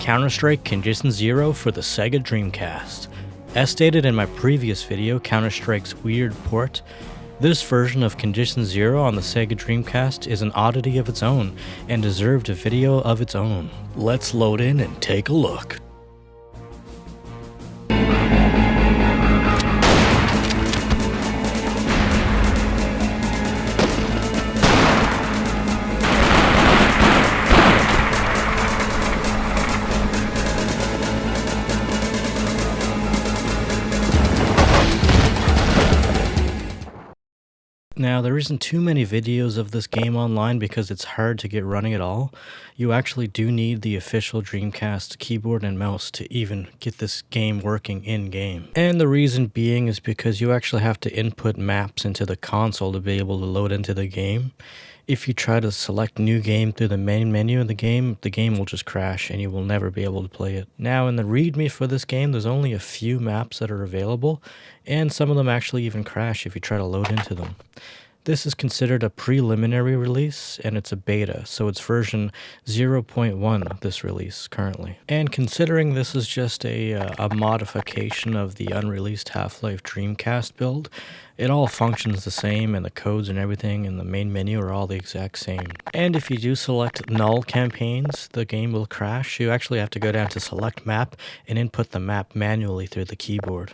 Counter-Strike Condition Zero for the Sega Dreamcast. As stated in my previous video, Counter-Strike's weird port, this version of Condition Zero on the Sega Dreamcast is an oddity of its own and deserved a video of its own. Let's load in and take a look. Now, there isn't too many videos of this game online because it's hard to get running at all. You actually do need the official Dreamcast keyboard and mouse to even get this game working in-game. And the reason being is because you actually have to input maps into the console to be able to load into the game. If you try to select new game through the main menu of the game will just crash and you will never be able to play it. Now, in the README for this game, there's only a few maps that are available, and some of them actually even crash if you try to load into them. This is considered a preliminary release, and it's a beta, so it's version 0.1 this release currently. And considering this is just a modification of the unreleased Half-Life Dreamcast build, it all functions the same, and the codes and everything in the main menu are all the exact same. And if you do select null campaigns, the game will crash. You actually have to go down to select map and input the map manually through the keyboard.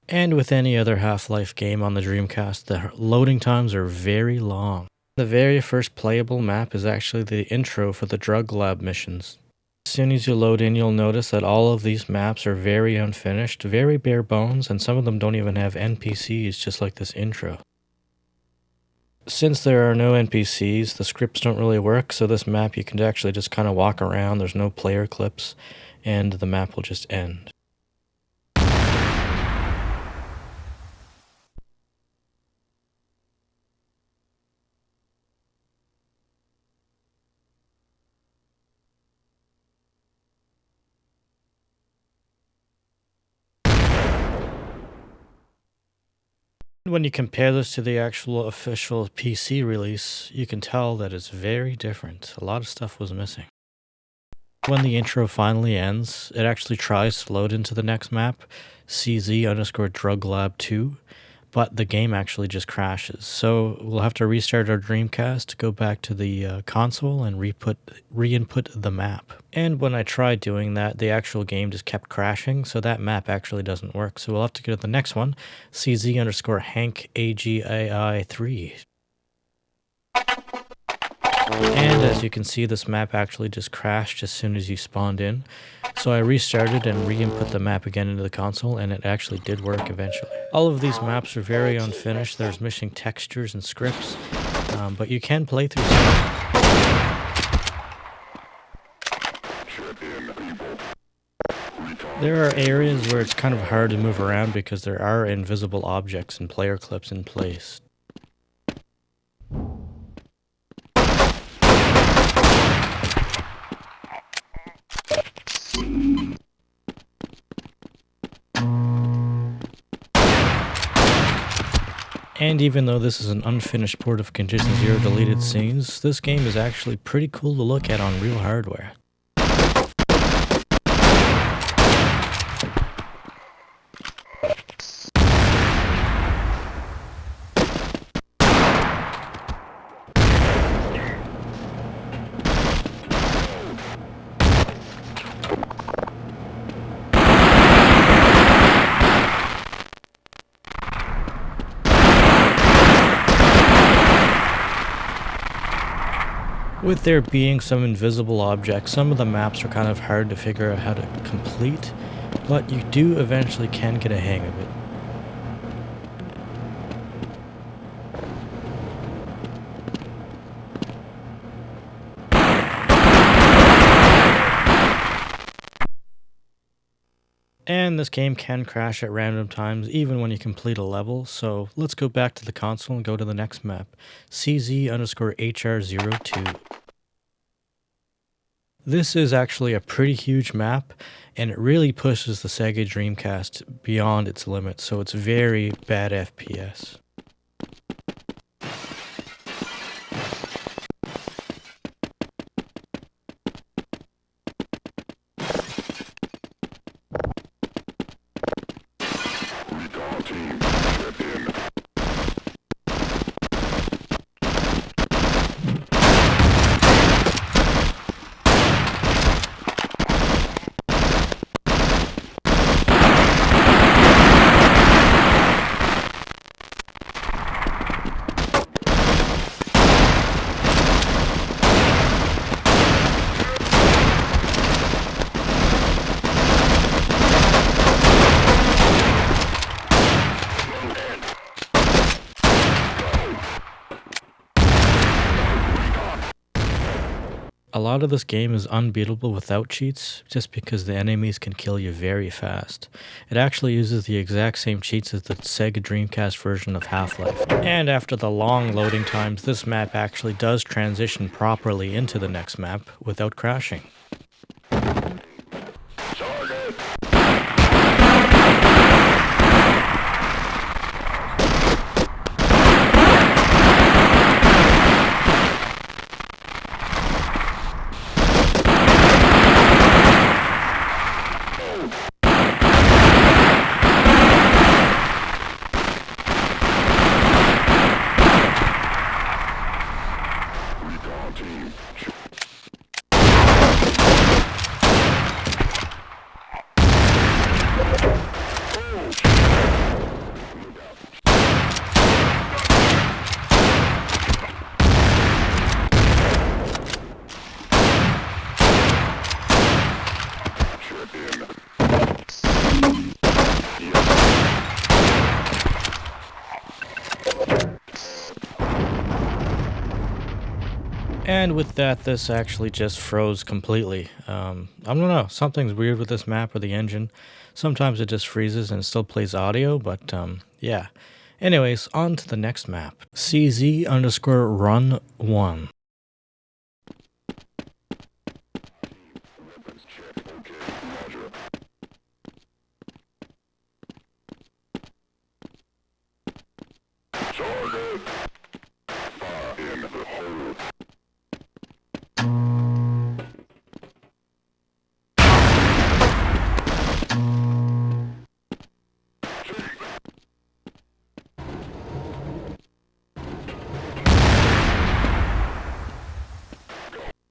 And with any other Half-Life game on the Dreamcast, the loading times are very long. The very first playable map is actually the intro for the drug lab missions. As soon as you load in, you'll notice that all of these maps are very unfinished, very bare bones, and some of them don't even have NPCs, just like this intro. Since there are no NPCs, the scripts don't really work, so this map you can actually just kind of walk around, there's no player clips, and the map will just end. When you compare this to the actual official PC release, you can tell that it's very different. A lot of stuff was missing. When the intro finally ends, it actually tries to load into the next map, CZ_DrugLab2, but the game actually just crashes. So we'll have to restart our Dreamcast, go back to the console, and re-input the map. And when I tried doing that, the actual game just kept crashing, so that map actually doesn't work. So we'll have to go to the next one, CZ_HankAGAI3. And as you can see, this map actually just crashed as soon as you spawned in. So I restarted and re-input the map again into the console, and it actually did work eventually. All of these maps are very unfinished. There's missing textures and scripts, but you can play through some. There are areas where it's kind of hard to move around because there are invisible objects and player clips in place. And even though this is an unfinished port of Condition Zero deleted scenes, this game is actually pretty cool to look at on real hardware. With there being some invisible objects, some of the maps are kind of hard to figure out how to complete, but you do eventually can get a hang of it. And this game can crash at random times, even when you complete a level, so let's go back to the console and go to the next map, CZ_HR02. This is actually a pretty huge map, and it really pushes the Sega Dreamcast beyond its limits, so it's very bad FPS. A lot of this game is unbeatable without cheats, just because the enemies can kill you very fast. It actually uses the exact same cheats as the Sega Dreamcast version of Half-Life. And after the long loading times, this map actually does transition properly into the next map without crashing. And with that, this actually just froze completely. I don't know, something's weird with this map or the engine. Sometimes it just freezes and still plays audio, but yeah. Anyways, on to the next map. CZ_run1.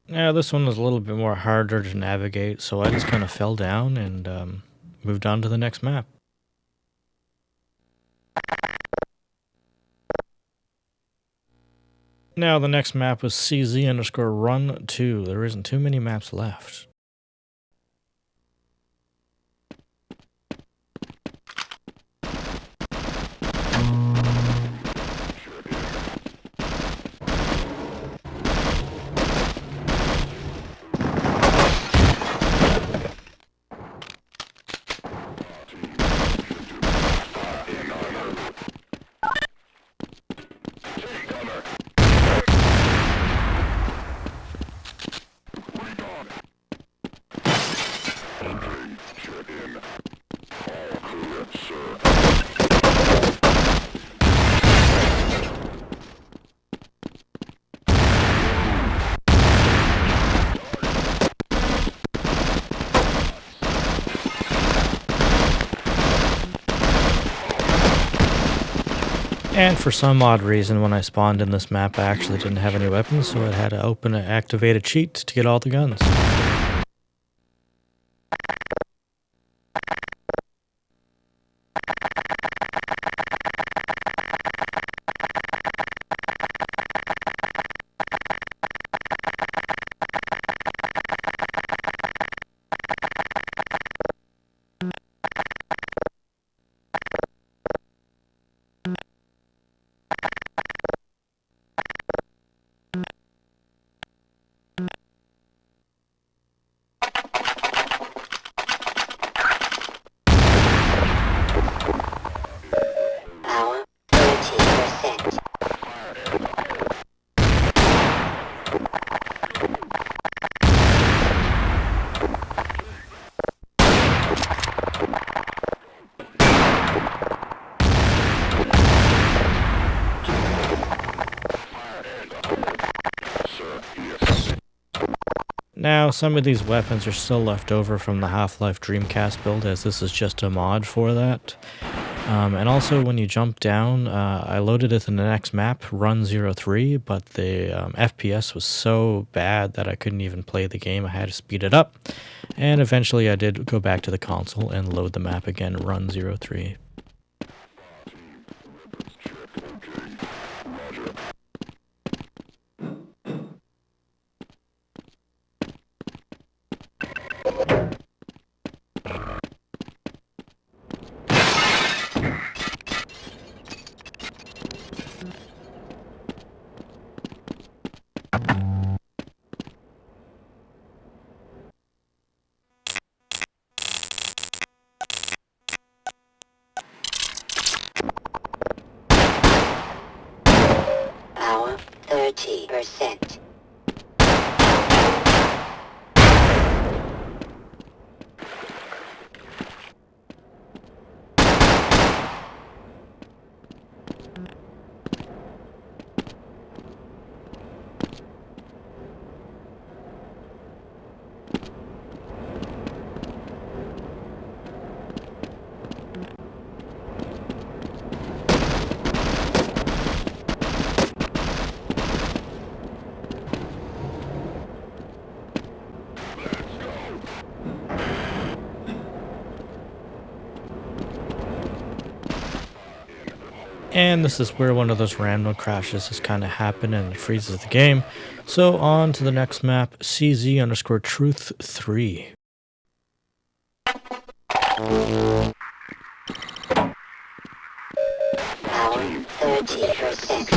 Yeah, this one was a little bit more harder to navigate, so I just kind of fell down and moved on to the next map. Now the next map was CZ_run2. There isn't too many maps left. And for some odd reason, when I spawned in this map, I actually didn't have any weapons, so I had to open and activate a cheat to get all the guns. Now, some of these weapons are still left over from the Half-Life Dreamcast build, as this is just a mod for that. And also, when you jump down, I loaded it in the next map, Run03, but the FPS was so bad that I couldn't even play the game. I had to speed it up. And eventually, I did go back to the console and load the map again, Run03. 30%. And this is where one of those random crashes has kind of happened and it freezes the game. So on to the next map, CZ_Truth 3. Power 30%.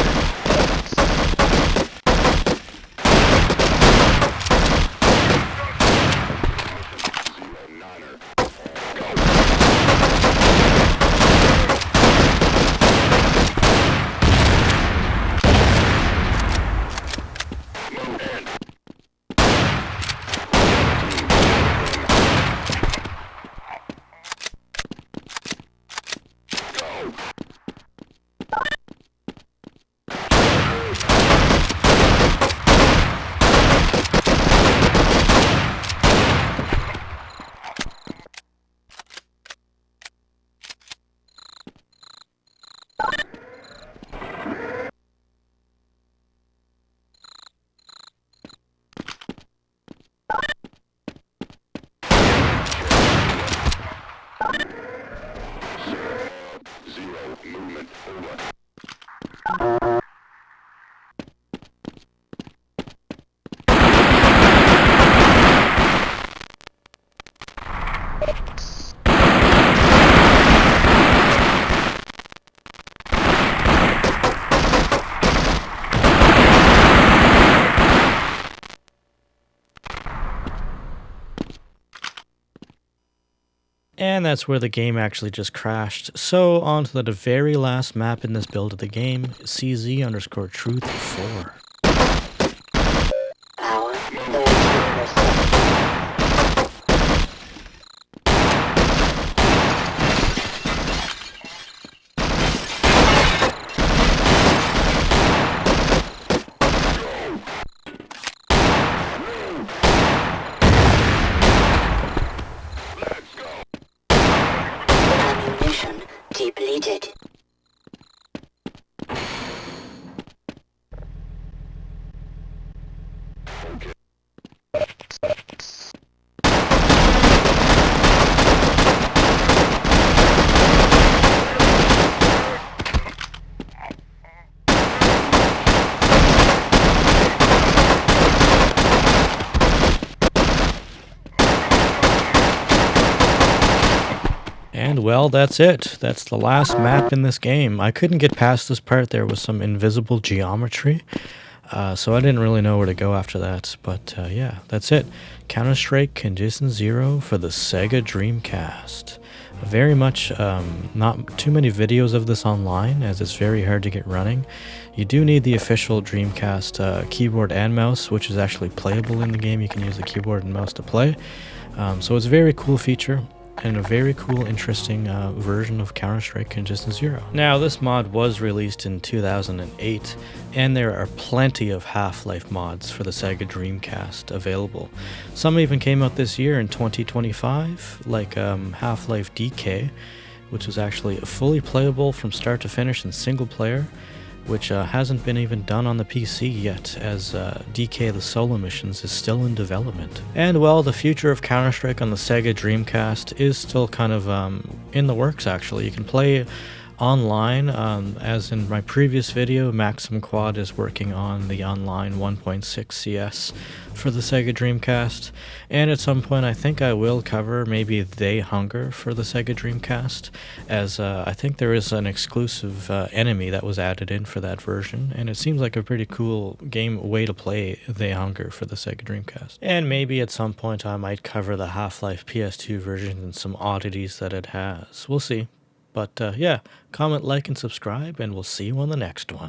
And that's where the game actually just crashed. So on to the very last map in this build of the game, CZ_Truth 4. Power 30%. Ammunition depleted. And well, that's it. That's the last map in this game. I couldn't get past this part. There was some invisible geometry. So I didn't really know where to go after that. But yeah, that's it. Counter-Strike Condition Zero for the Sega Dreamcast. Very much not too many videos of this online, as it's very hard to get running. You do need the official Dreamcast keyboard and mouse, which is actually playable in the game. You can use the keyboard and mouse to play. So it's a very cool feature and a very cool, interesting version of Counter-Strike Condition Zero. Now, this mod was released in 2008, and there are plenty of Half-Life mods for the Sega Dreamcast available. Some even came out this year in 2025, like Half-Life DK, which was actually fully playable from start to finish in single player, which hasn't been even done on the PC yet, as DK the Solo Missions is still in development. And well, the future of Counter-Strike on the Sega Dreamcast is still kind of in the works actually. You can play online, as in my previous video, Maximum Quad is working on the online 1.6 CS for the Sega Dreamcast, and at some point I think I will cover maybe They Hunger for the Sega Dreamcast, as I think there is an exclusive enemy that was added in for that version, and it seems like a pretty cool way to play They Hunger for the Sega Dreamcast. And maybe at some point I might cover the Half-Life PS2 version and some oddities that it has. We'll see. But yeah, comment, like, and subscribe, and we'll see you on the next one.